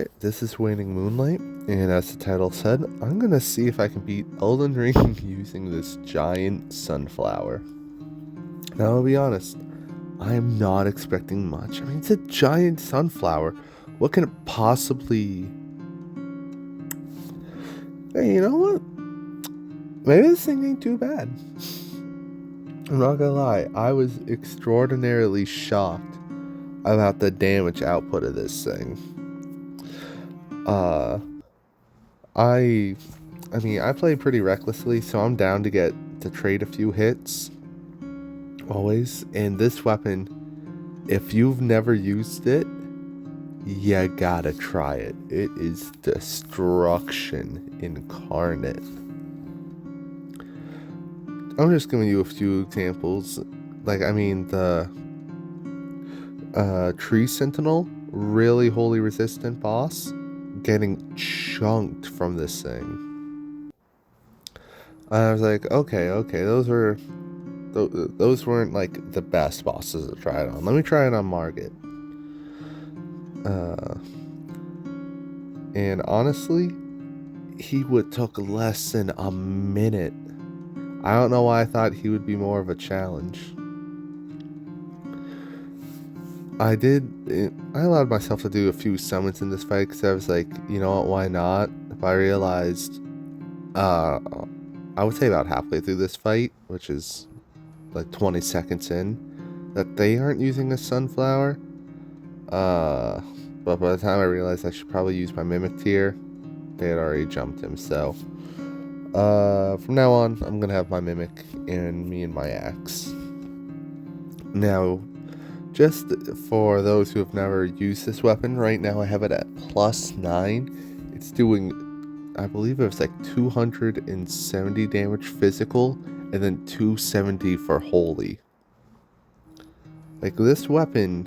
Alright, this is Waning Moonlight, and as the title said, I'm gonna see if I can beat Elden Ring using this giant sunflower. Now, I'll be honest, I am not expecting much. I mean, it's a giant sunflower. What can it possibly... Hey, you know what? Maybe this thing ain't too bad. I'm not gonna lie, I was extraordinarily shocked about the damage output of this thing. Uh, I mean, I play pretty recklessly, so I'm down to trade a few hits. Always. And this weapon, if you've never used it, you gotta try it. It is destruction incarnate. I'm just giving you a few examples. The Tree Sentinel, really wholly resistant boss, getting chunked from this thing. I was like, okay, those weren't like the best bosses to try it on. Let me try it on Margit. And honestly, he took less than a minute. I don't know why I thought he would be more of a challenge. I allowed myself to do a few summons in this fight because I was like, you know what, why not? If I realized, I would say about halfway through this fight, which is like 20 seconds in, that they aren't using a sunflower. But by the time I realized I should probably use my mimic tier, they had already jumped him. So, from now on, I'm gonna have my mimic and me and my axe. Now, just for those who have never used this weapon, right now I have it at +9. It's doing, I believe it was like 270 damage physical, and then 270 for holy. Like, this weapon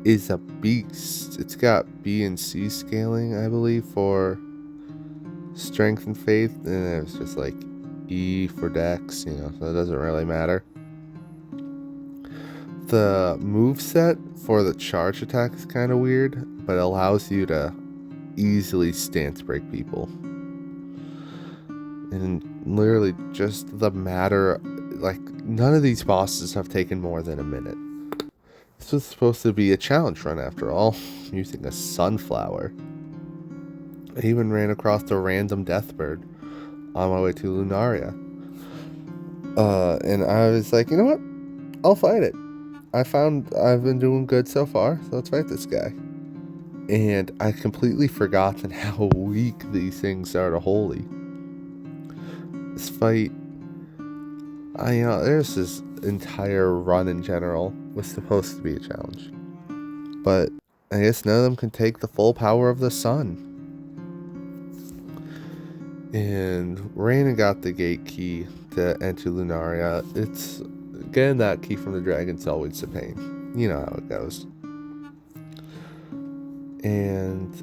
is a beast. It's got B and C scaling, I believe, for strength and faith, and it's just like E for dex, so it doesn't really matter. The moveset for the charge attack is kind of weird, but it allows you to easily stance break people. And literally just the matter, like, none of these bosses have taken more than a minute. This was supposed to be a challenge run after all, using a sunflower. I even ran across a random deathbird on my way to Lunaria. And I was like, you know what? I'll fight it. I've been doing good so far, so let's fight this guy. And I completely forgotten how weak these things are to holy. This fight, there's this entire run in general was supposed to be a challenge. But I guess none of them can take the full power of the sun. And ran got the gate key to enter Lunaria. It's getting that key from the dragon's always a pain. You know how it goes. And,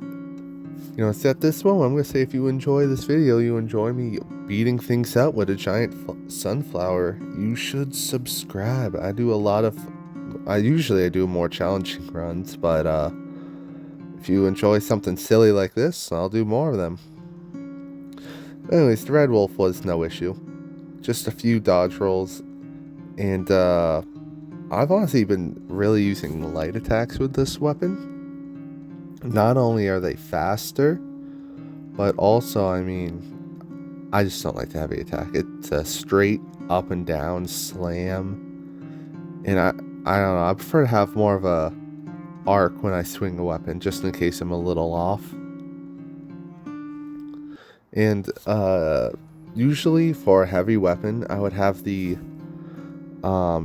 it's at this moment, I'm going to say if you enjoy this video, you enjoy me beating things up with a giant sunflower, you should subscribe. I usually do more challenging runs, but if you enjoy something silly like this, I'll do more of them. Anyways, the red wolf was no issue. Just a few dodge rolls. And I've honestly been really using light attacks with this weapon. Not only are they faster, but also, I just don't like the heavy attack. It's a straight up and down slam. And I don't know, I prefer to have more of a arc when I swing a weapon, just in case I'm a little off. And usually for a heavy weapon, I would have the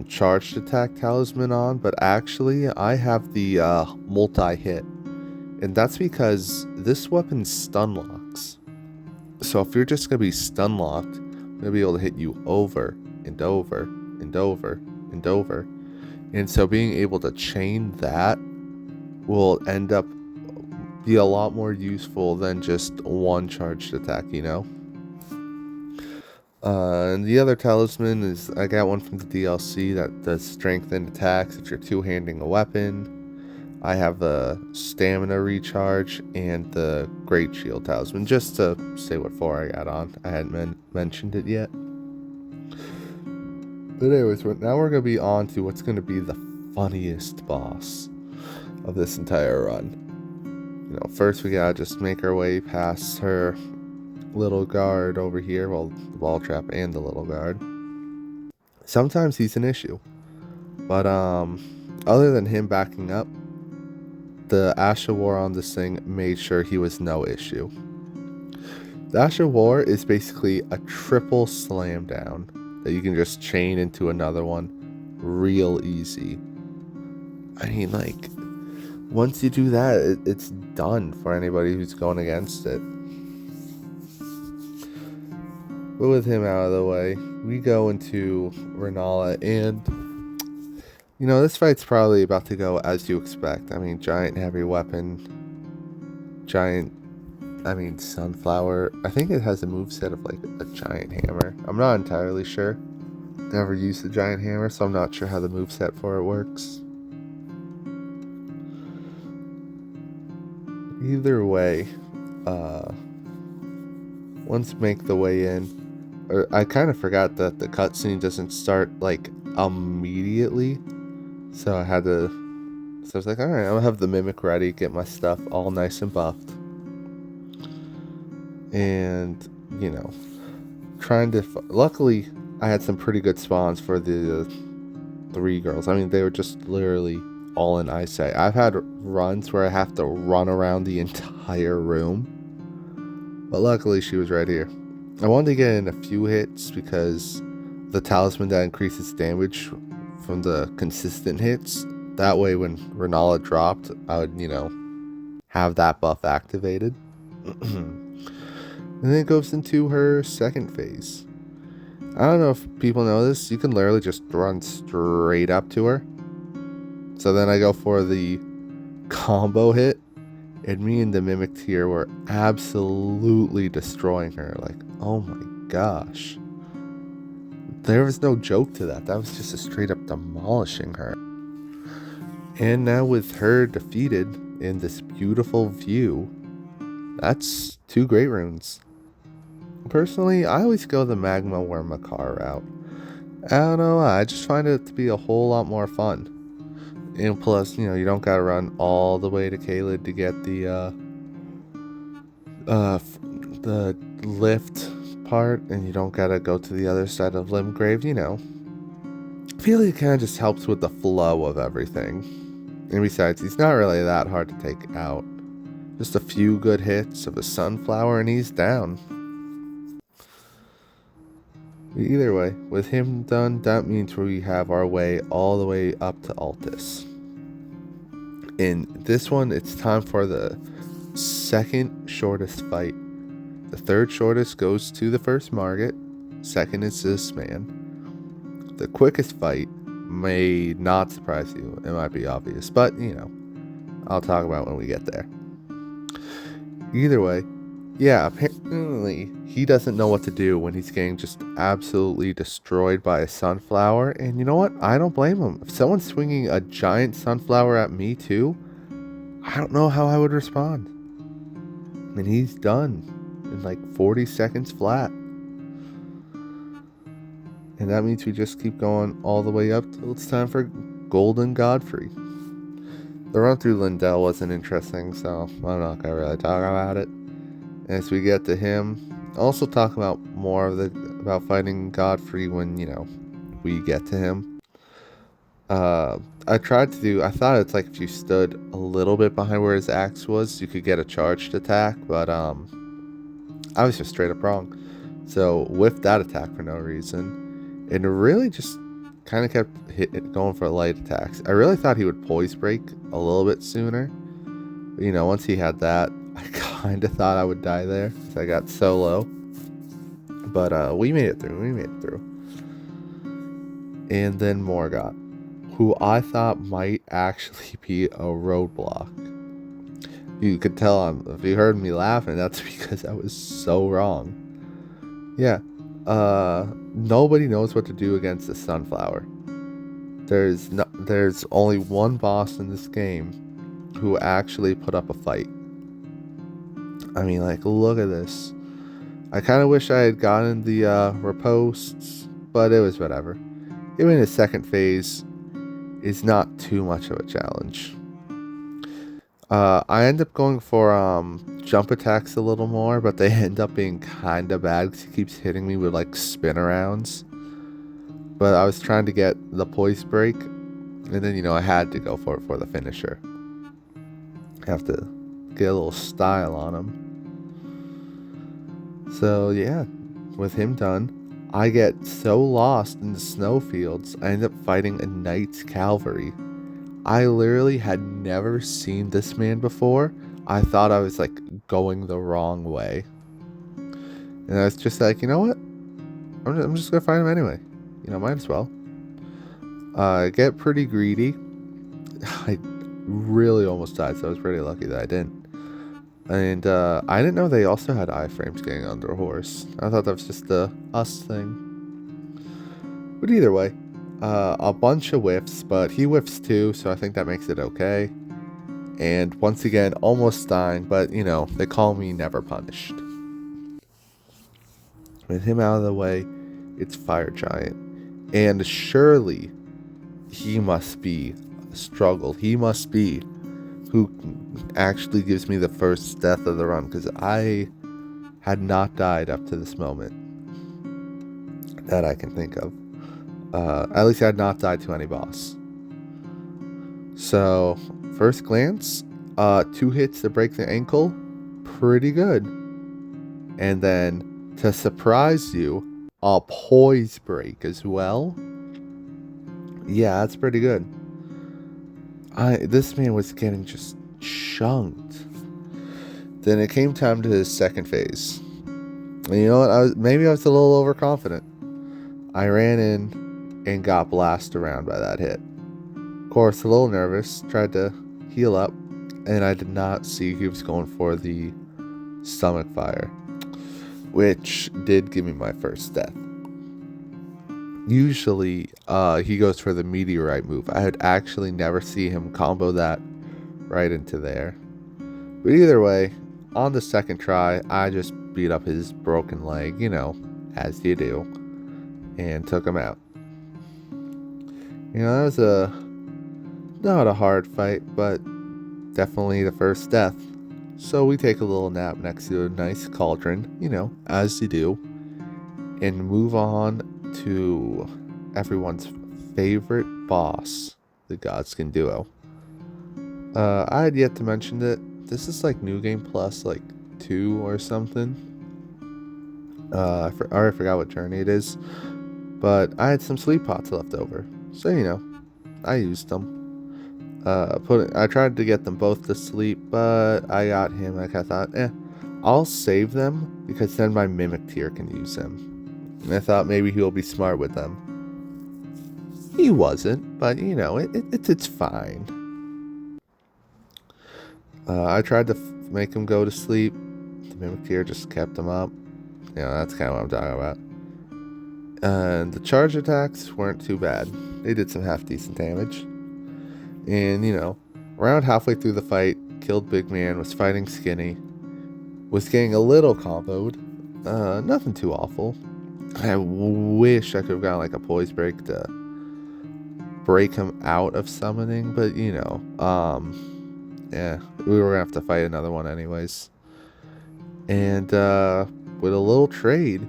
charged attack talisman on, but actually I have the multi-hit. And that's because this weapon stun locks. So if you're just going to be stun locked, I'm going to be able to hit you over and over and over and over. And so being able to chain that will end up be a lot more useful than just one charged attack, And the other talisman is, I got one from the DLC that does strengthened attacks if you're two-handing a weapon. I have the stamina recharge and the great shield talisman, just to say what 4 I got on. I hadn't mentioned it yet. But anyways, now we're going to be on to what's going to be the funniest boss of this entire run. You know, first we gotta just make our way past her little guard over here, well, the ball trap and the little guard. Sometimes he's an issue, but other than him backing up, the Asha War on this thing made sure he was no issue. The Asha War is basically a triple slam down that you can just chain into another one real easy. I mean, like, once you do that, it's done for anybody who's going against it. But with him out of the way, we go into Renala, and you know, this fight's probably about to go as you expect. I mean, giant heavy weapon, sunflower. I think it has a moveset of like a giant hammer. I'm not entirely sure. Never used the giant hammer, so I'm not sure how the moveset for it works. Either way, once make the way in, I kind of forgot that the cutscene doesn't start like immediately, so I was like, alright, I'll have the mimic ready, get my stuff all nice and buffed, and you know, luckily I had some pretty good spawns for the 3 girls. I mean, they were just literally all in eyesight. I've had runs where I have to run around the entire room, but luckily she was right here. I wanted to get in a few hits because the talisman that increases damage from the consistent hits, that way when Renala dropped, I would, you know, have that buff activated. And then it goes into her second phase. I don't know if people know this, you can literally just run straight up to her. So then I go for the combo hit, and me and the Mimic here were absolutely destroying her. Like, oh my gosh. There was no joke to that. That was just a straight up demolishing her. And now with her defeated in this beautiful view, that's 2 great runes. Personally, I always go the Magma Wormakar route. I don't know why, I just find it to be a whole lot more fun. And plus, you know, you don't gotta run all the way to Caelid to get the lift part, and you don't gotta go to the other side of Limgrave, you know. I feel like it kind of just helps with the flow of everything. And besides, he's not really that hard to take out. Just a few good hits of a sunflower and he's down. Either way, with him done, that means we have our way all the way up to Altus. In this one, it's time for the second shortest fight. The third shortest goes to the first Margit. Second is this man. The quickest fight may not surprise you. It might be obvious, but you know, I'll talk about when we get there. Either way, yeah, apparently he doesn't know what to do when he's getting just absolutely destroyed by a sunflower. And you know what? I don't blame him. If someone's swinging a giant sunflower at me too, I don't know how I would respond. And he's done in like 40 seconds flat. And that means we just keep going all the way up till it's time for Golden Godfrey. The run through Lindell wasn't interesting, so I'm not gonna really talk about it. As we get to him, I'll also talk about more of about fighting Godfrey when, you know, we get to him. I thought it's like if you stood a little bit behind where his axe was, you could get a charged attack, but I was just straight up wrong. So whiffed that attack for no reason, and really just kind of kept going for light attacks. I really thought he would poise break a little bit sooner, but, you know, once he had that, I kind of thought I would die there because I got so low. But we made it through. And then Morgott, who I thought might actually be a roadblock. You could tell if you heard me laughing, that's because I was so wrong. Yeah, nobody knows what to do against the sunflower. There's only one boss in this game who actually put up a fight. I mean, like, look at this. I kind of wish I had gotten the riposts, but it was whatever. Even his second phase is not too much of a challenge. I end up going for jump attacks a little more, but they end up being kind of bad because he keeps hitting me with like spin arounds. But I was trying to get the poise break, and then I had to go for it for the finisher. Have to get a little style on him. So yeah, with him done, I get so lost in the snowfields, I end up fighting a knight's cavalry. I literally had never seen this man before. I thought I was like going the wrong way. And I was just like, you know what? I'm just gonna fight him anyway. Might as well. Get pretty greedy. I really almost died, so I was pretty lucky that I didn't. And I didn't know they also had iframes getting under a horse. I thought that was just the us thing. But either way, a bunch of whiffs, but he whiffs too, so I think that makes it okay. And once again, almost dying, but they call me never punished. With him out of the way, it's Fire Giant. And surely he must be a struggle. He must be who actually gives me the first death of the run, because I had not died up to this moment that I can think of. At least I had not died to any boss. So, first glance, 2 hits to break the ankle, pretty good. And then, to surprise you, a poise break as well. Yeah, that's pretty good. This man was getting just chunked. Then it came time to his second phase. And you know what? Maybe I was a little overconfident. I ran in and got blasted around by that hit. Of course, a little nervous, tried to heal up, and I did not see he was going for the stomach fire, which did give me my first death. Usually, he goes for the meteorite move. I had actually never see him combo that right into there. But either way, on the second try, I just beat up his broken leg, as you do, and took him out. That was not a hard fight, but definitely the first death. So we take a little nap next to a nice cauldron, as you do, and move on to everyone's favorite boss, the Godskin Duo. I had yet to mention that this is like New Game Plus, like 2 or something. I forgot what journey it is, but I had some sleep pots left over, so I used them. I tried to get them both to sleep, but I got him. Like I thought, I'll save them because then my mimic tier can use them. And I thought maybe he'll be smart with them. He wasn't, but it's fine. I tried to make him go to sleep. The mimic tier just kept him up. That's kind of what I'm talking about. And the charge attacks weren't too bad. They did some half decent damage. And around halfway through the fight, killed Big Man, was fighting Skinny, was getting a little comboed. Nothing too awful. I wish I could have gotten like a poise break to break him out of summoning, but yeah, we were gonna have to fight another one anyways. And with a little trade,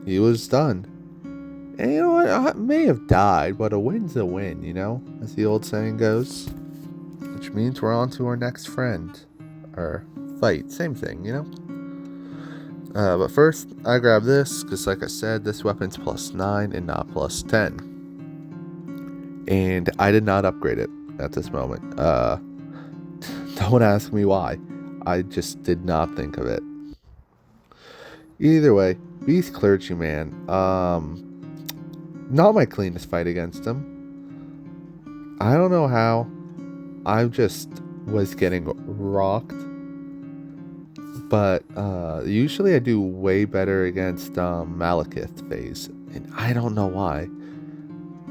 he was done. And you know what? I may have died, but a win's a win, as the old saying goes. Which means we're on to our next friend. Or fight, same thing, But first, I grab this, because like I said, this weapon's +9 and not +10. And I did not upgrade it at this moment. Don't ask me why. I just did not think of it. Either way, Beast Clergyman, not my cleanest fight against him. I don't know how. I just was getting rocked. But usually I do way better against Malekith phase. And I don't know why.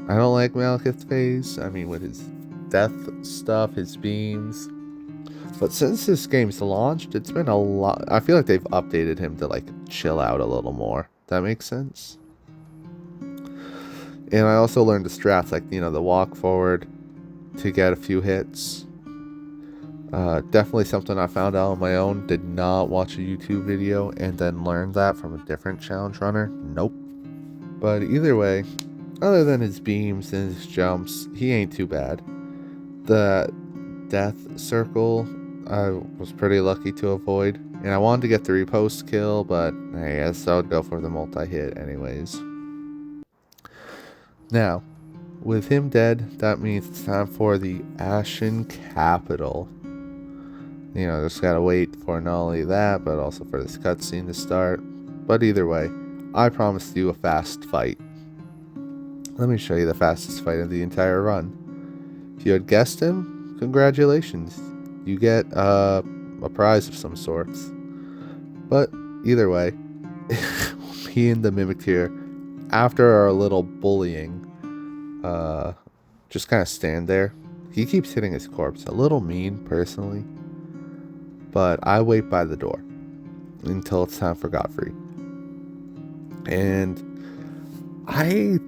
I don't like Malekith phase. I mean, with his death stuff, his beams. But since this game's launched, it's been a lot. I feel like they've updated him to like chill out a little more. That makes sense. And I also learned the strats, like, you know, the walk forward to get a few hits. Definitely something I found out on my own. Did not watch a YouTube video and then learned that from a different challenge runner. Nope. But either way, other than his beams and his jumps, he ain't too bad. The death circle, I was pretty lucky to avoid. And I wanted to get the repost kill, but I guess I would go for the multi-hit anyways. Now, with him dead, that means it's time for the Ashen Capital. You know, just gotta wait for not only that, but also for this cutscene to start. But either way, I promised you a fast fight. Let me show you the fastest fight of the entire run. If you had guessed him, congratulations. You get a prize of some sorts. But either way, me and the Mimic here, after our little bullying, just kind of stand there. He keeps hitting his corpse. A little mean, personally. But I wait by the door until it's time for Godfrey. And I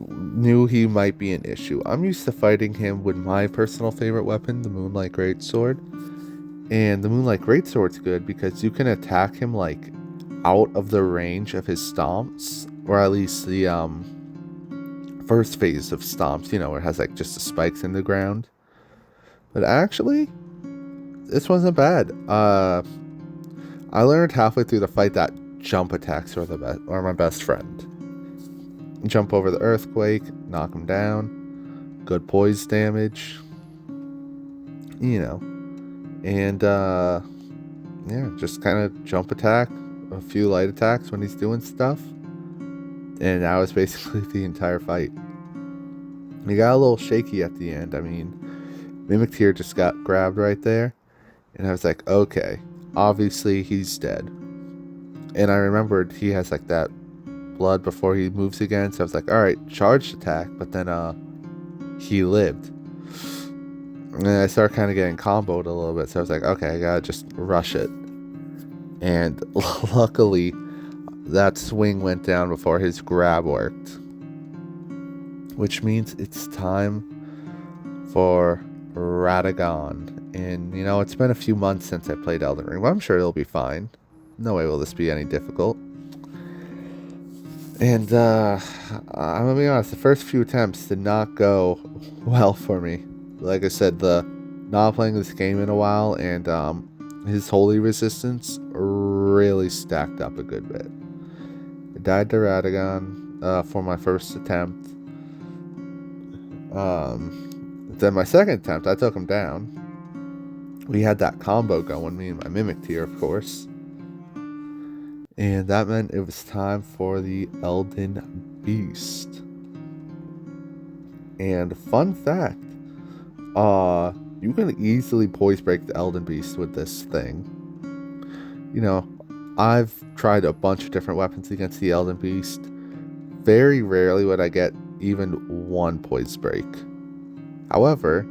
knew he might be an issue. I'm used to fighting him with my personal favorite weapon, the Moonlight Greatsword. And the Moonlight Greatsword's good because you can attack him like out of the range of his stomps, or at least the first phase of stomps, you know, where it has like just the spikes in the ground. But actually, this wasn't bad. I learned halfway through the fight that jump attacks are my best friend. Jump over the earthquake, knock him down, good poise damage, you know, and yeah, just kind of jump attack, a few light attacks when he's doing stuff, and that was basically the entire fight. He got a little shaky at the end. I mean, Mimic Tear just got grabbed right there, and I was like, okay, obviously he's dead. And I remembered he has like that blood before he moves again, so I was like, alright, charged attack, but then he lived. And I started kind of getting comboed a little bit, so I was like, okay, I gotta just rush it. And luckily, that swing went down before his grab worked. Which means it's time for Radagon. And, you know, it's been a few months since I played Elden Ring, but I'm sure it'll be fine. No way will this be any difficult. And, I'm gonna be honest, the first few attempts did not go well for me. Like I said, the not playing this game in a while, and, his holy resistance really stacked up a good bit. I died to Radagon, for my first attempt. Then my second attempt, I took him down. We had that combo going, me and my Mimic Tear, of course. And that meant it was time for the Elden Beast. And fun fact, you can easily poise break the Elden Beast with this thing. You know, I've tried a bunch of different weapons against the Elden Beast. Very rarely would I get even one poise break. However,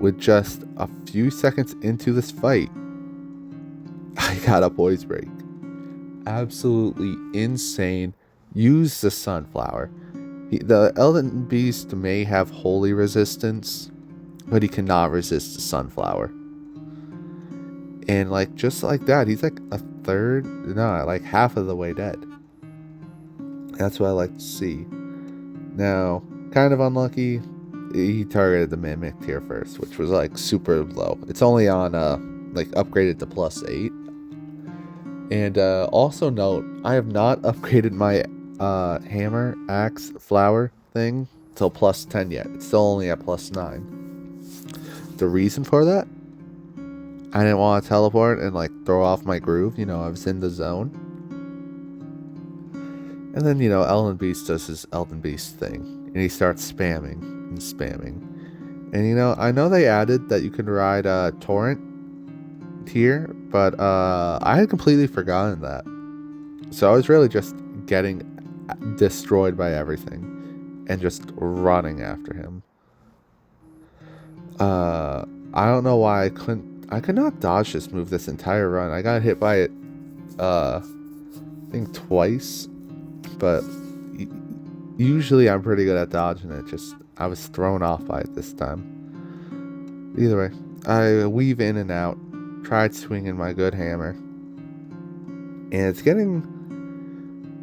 with just a few seconds into this fight, I got a poise break. Absolutely insane. Use the sunflower. The Elden Beast may have holy resistance, but he cannot resist the sunflower. And like just like that, he's like a third, no, like half of the way dead. That's what I like to see. Now, kind of unlucky, he targeted the Mimic Tear first, which was like super low. It's only on like upgraded to +8. And also note, I have not upgraded my hammer, axe, flower thing till +10 yet. It's still only at +9. The reason for that, I didn't want to teleport and like throw off my groove. You know, I was in the zone. And then, you know, Elden Beast does his Elden Beast thing, and he starts spamming and spamming. And, you know, I know they added that you can ride Torrent here, but I had completely forgotten that. So I was really just getting destroyed by everything and just running after him. I don't know why I could not dodge this move this entire run. I got hit by it, I think twice, but usually I'm pretty good at dodging it. Just, I was thrown off by it this time. Either way, I weave in and out, tried swinging my good hammer, and it's getting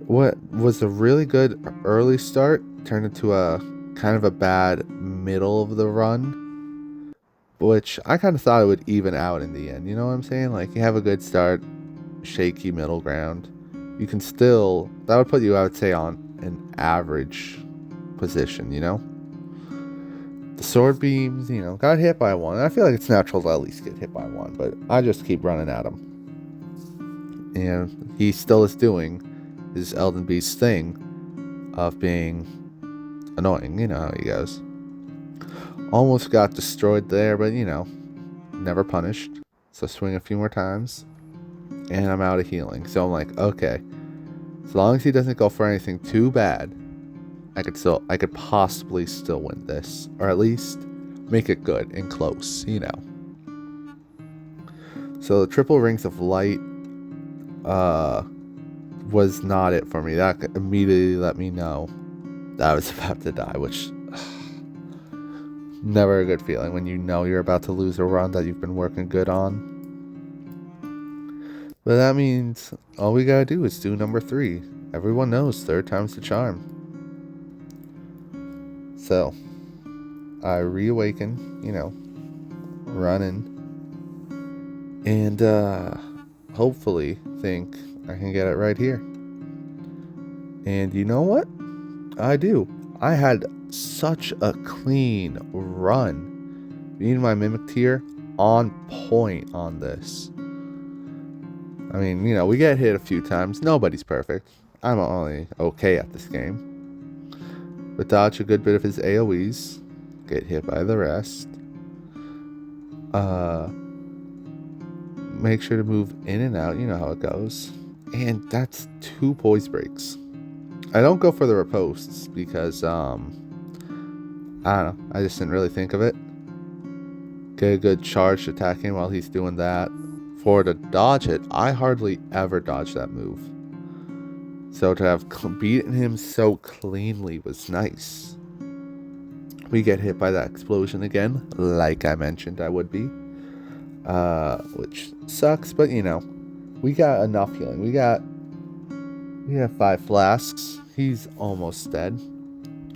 what was a really good early start turned into a kind of a bad middle of the run, which I kind of thought it would even out in the end. You know what I'm saying? Like, you have a good start, shaky middle ground. You can still, that would put you, I would say, on an average position, you know? The sword beams, you know, got hit by one. I feel like it's natural to at least get hit by one, but I just keep running at him. And he still is doing his Elden Beast thing of being annoying. You know how he goes. Almost got destroyed there, but you know, never punished. So swing a few more times, and I'm out of healing. So I'm like, okay, as long as he doesn't go for anything too bad, I could possibly still win this, or at least make it good and close, you know. So the triple rings of light was not it for me. That immediately let me know that I was about to die, which never a good feeling when you know you're about to lose a run that you've been working good on. But that means all we gotta do is do number 3. Everyone knows 3rd time's the charm. So I reawaken, you know, running, and hopefully think I can get it right here. And you know what? I do. I had such a clean run. Me and my Mimic tier on point on this. I mean, you know, we get hit a few times. Nobody's perfect. I'm only okay at this game. But dodge a good bit of his AoEs. Get hit by the rest. Make sure to move in and out. You know how it goes. And that's 2 poise breaks. I don't go for the riposts because, I don't know. I just didn't really think of it. Get a good charge attack him while he's doing that. For to dodge it, I hardly ever dodge that move. So to have beaten him so cleanly was nice. We get hit by that explosion again, like I mentioned I would be. Which sucks, but you know, we got enough healing. We have 5 flasks. He's almost dead.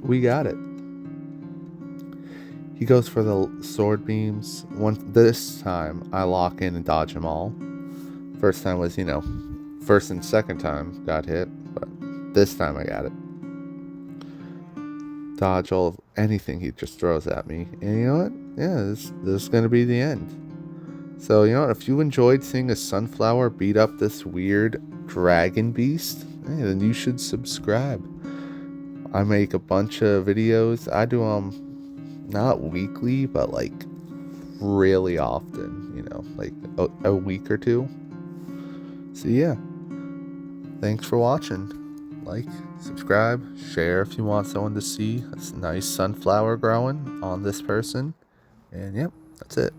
We got it. He goes for the sword beams. This time, I lock in and dodge them all. First time was, you know, first and second time got hit, but this time I got it. Dodge all of anything he just throws at me. And you know what? Yeah, this is going to be the end. So, you know what? If you enjoyed seeing a sunflower beat up this weird dragon beast, hey, then you should subscribe. I make a bunch of videos. I do not weekly, but like really often, you know, like a week or 2. So yeah, thanks for watching. Like, subscribe, share if you want someone to see a nice sunflower growing on this person. And yep, that's it.